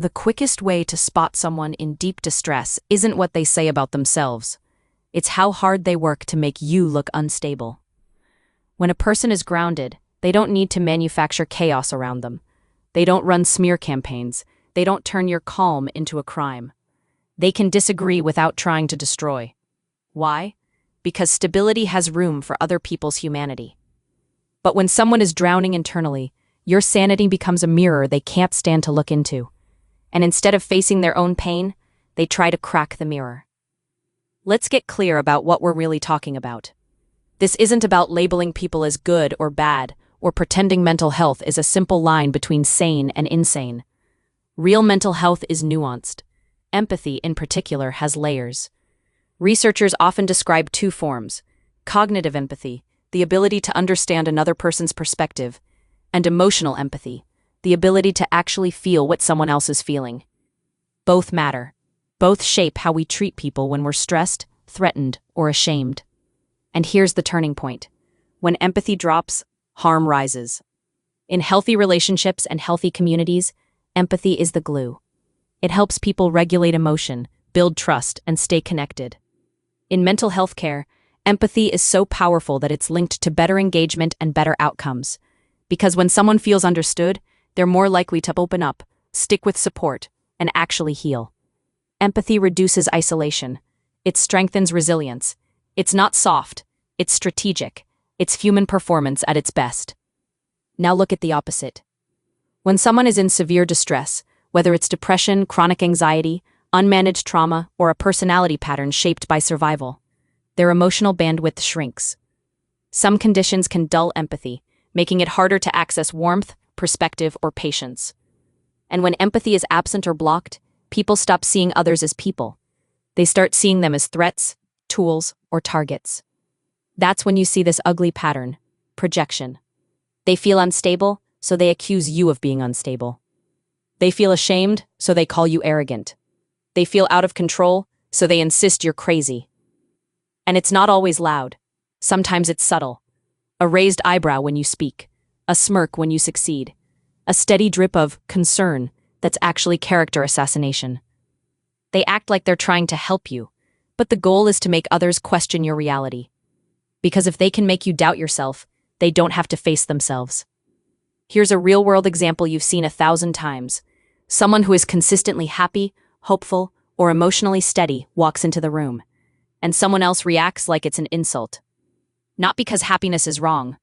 The quickest way to spot someone in deep distress isn't what they say about themselves. It's how hard they work to make you look unstable. When a person is grounded, they don't need to manufacture chaos around them. They don't run smear campaigns. They don't turn your calm into a crime. They can disagree without trying to destroy. Why? Because stability has room for other people's humanity. But when someone is drowning internally, your sanity becomes a mirror they can't stand to look into. And instead of facing their own pain, they try to crack the mirror. Let's get clear about what we're really talking about. This isn't about labeling people as good or bad, or pretending mental health is a simple line between sane and insane. Real mental health is nuanced. Empathy, in particular, has layers. Researchers often describe two forms: cognitive empathy, the ability to understand another person's perspective, and emotional empathy, the ability to actually feel what someone else is feeling. Both matter. Both shape how we treat people when we're stressed, threatened, or ashamed. And here's the turning point. When empathy drops, harm rises. In healthy relationships and healthy communities, empathy is the glue. It helps people regulate emotion, build trust, and stay connected. In mental health care, empathy is so powerful that it's linked to better engagement and better outcomes. Because when someone feels understood, they're more likely to open up, stick with support, and actually heal. Empathy reduces isolation. It strengthens resilience. It's not soft. It's strategic. It's human performance at its best. Now look at the opposite. When someone is in severe distress, whether it's depression, chronic anxiety, unmanaged trauma, or a personality pattern shaped by survival, their emotional bandwidth shrinks. Some conditions can dull empathy, making it harder to access warmth, perspective, or patience. And when empathy is absent or blocked, people stop seeing others as people. They start seeing them as threats, tools, or targets. That's when you see this ugly pattern: projection. They feel unstable, so they accuse you of being unstable. They feel ashamed, so they call you arrogant. They feel out of control, so they insist you're crazy. And it's not always loud. Sometimes it's subtle. A raised eyebrow when you speak, a smirk when you succeed, a steady drip of concern that's actually character assassination. They act like they're trying to help you, but the goal is to make others question your reality. Because if they can make you doubt yourself, they don't have to face themselves. Here's a real-world example you've seen 1,000 times. Someone who is consistently happy, hopeful, or emotionally steady walks into the room, and someone else reacts like it's an insult. Not because happiness is wrong,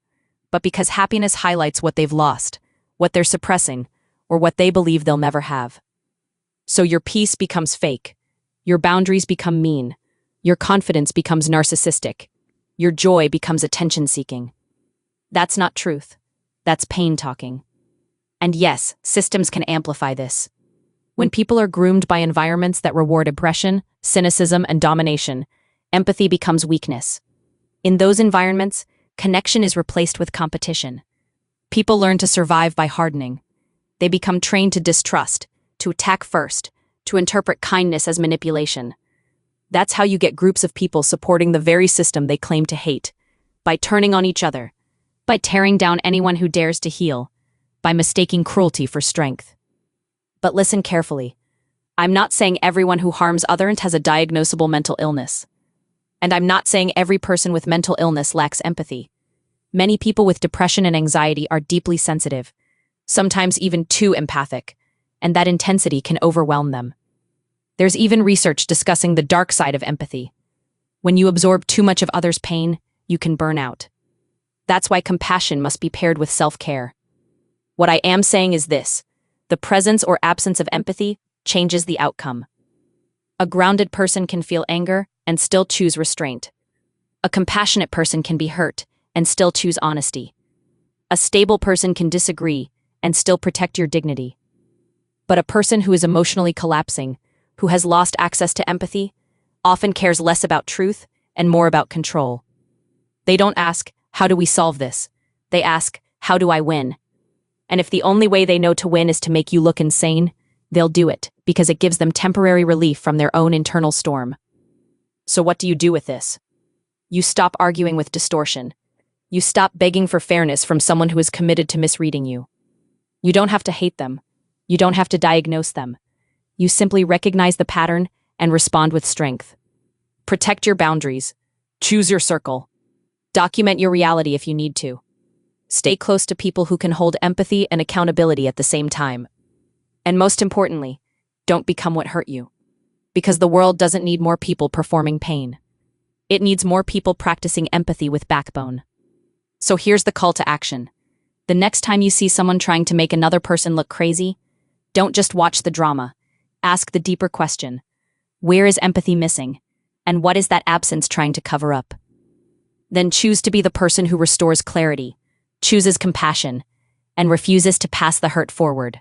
but because happiness highlights what they've lost, what they're suppressing, or what they believe they'll never have. So your peace becomes fake, your boundaries become mean, your confidence becomes narcissistic, your joy becomes attention-seeking. That's not truth. That's pain talking. And yes, systems can amplify this. When people are groomed by environments that reward aggression, cynicism, and domination, empathy becomes weakness. In those environments, connection is replaced with competition. People learn to survive by hardening. They become trained to distrust, to attack first, to interpret kindness as manipulation. That's how you get groups of people supporting the very system they claim to hate, by turning on each other, by tearing down anyone who dares to heal, by mistaking cruelty for strength. But listen carefully. I'm not saying everyone who harms others has a diagnosable mental illness. And I'm not saying every person with mental illness lacks empathy. Many people with depression and anxiety are deeply sensitive, sometimes even too empathic, and that intensity can overwhelm them. There's even research discussing the dark side of empathy. When you absorb too much of others' pain, you can burn out. That's why compassion must be paired with self-care. What I am saying is this: the presence or absence of empathy changes the outcome. A grounded person can feel anger and still choose restraint. A compassionate person can be hurt and still choose honesty. A stable person can disagree and still protect your dignity. But a person who is emotionally collapsing, who has lost access to empathy, often cares less about truth and more about control. They don't ask, "How do we solve this?" They ask, "How do I win?" And if the only way they know to win is to make you look insane, they'll do it because it gives them temporary relief from their own internal storm. So what do you do with this? You stop arguing with distortion. You stop begging for fairness from someone who is committed to misreading you. You don't have to hate them. You don't have to diagnose them. You simply recognize the pattern and respond with strength. Protect your boundaries. Choose your circle. Document your reality if you need to. Stay close to people who can hold empathy and accountability at the same time. And most importantly, don't become what hurt you. Because the world doesn't need more people performing pain. It needs more people practicing empathy with backbone. So here's the call to action. The next time you see someone trying to make another person look crazy, don't just watch the drama. Ask the deeper question. Where is empathy missing? And what is that absence trying to cover up? Then choose to be the person who restores clarity, chooses compassion, and refuses to pass the hurt forward.